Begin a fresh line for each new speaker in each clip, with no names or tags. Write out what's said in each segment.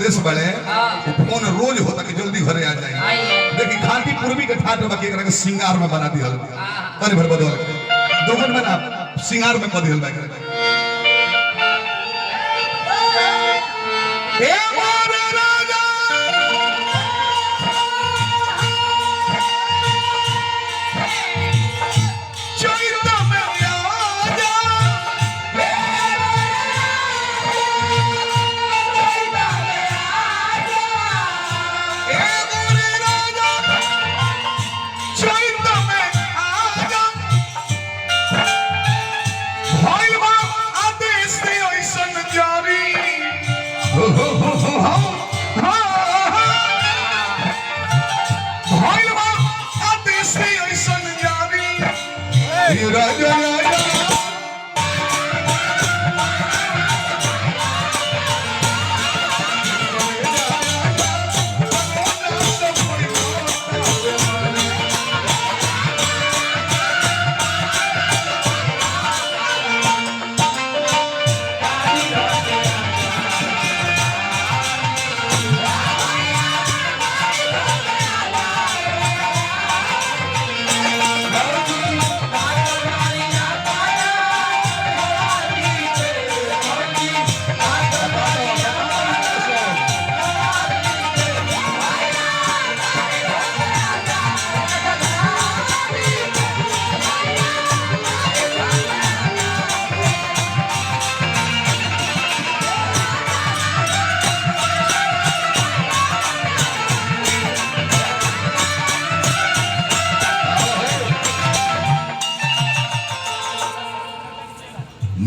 परदेश बड़े फोन रोज होता कि जल्दी घरे आ जाए। देखी खाटी पूर्वी के ठाट बाकी एकरा के सिंगार में बना दिहल तनी भर बदल दोगन में ना सिंगार में बदल बा ए मोरे राजा चैता में आजा राजा राजा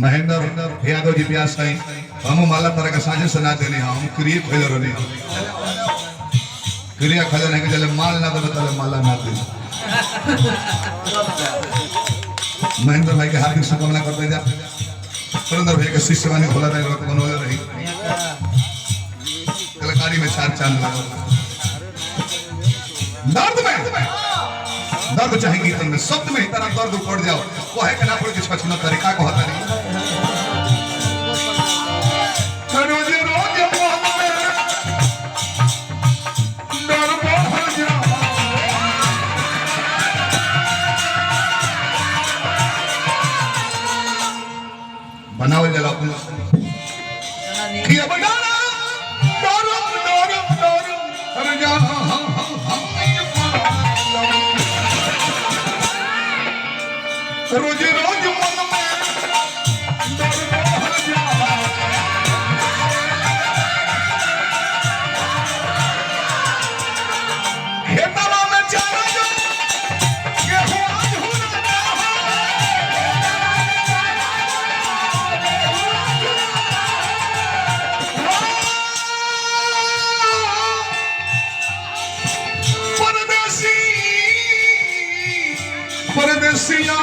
महेंद्र यादव जी प्यास नहीं हम माला तरह के साझे सुना देने हम क्रिया खोले रहने क्रिया खोले नहीं के चले माल ना दे तले माला ना दे महेंद्र भाई के हार्दिक शुभकामना करते जा सुरेंद्र भाई के शिष्य वाणी खोला रहे रोक बनोले रही कलाकारी में चार चांद लगा दर्द चाहे गीतन में शब्द में इतना दर्द उखड़ जाओ वो है कि ना पड़े किस पछिना तरीका को होता नहीं रोज रोज मोहन में डर बढ़ जा बनाओ जला किया बनाना डर डर डर अरे जा रोज रोज मन में डर बढ़ जा खेतवा में चारा जो गेहूं आज हो ना परदेसी परदेसिया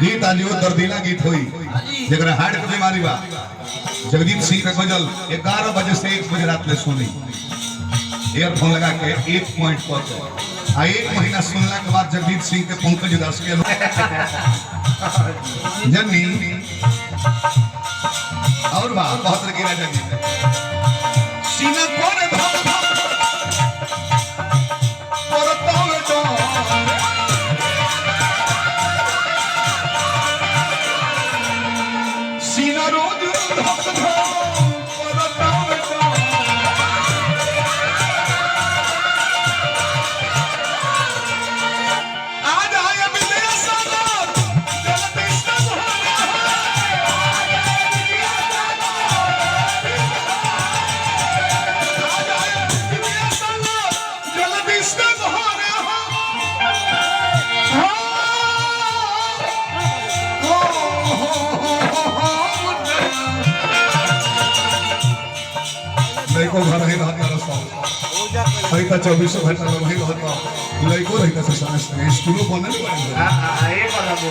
गीत आलियो दर्दीला गीत होई जकरा हार्ट के बीमारी बा जगजीत सिंह का गजल 11 बजे से 1 बजे रात में सुनी, ईयरफोन लगा के 1 पॉइंट पर 1 महीना सुनला के बाद जगजीत सिंह के पंकज दास के जन्नी और बा बहुत गिरा जगी सीना कोने भाव और तोले तो सीना रोज धक धक और तोले तो आज आया विजय सागर जल्दी से लड़को घर ही रहता रस्ता रहता 24 घंटा लोग ही रहता लड़को रहता से समझते स्कूलों को नहीं पढ़े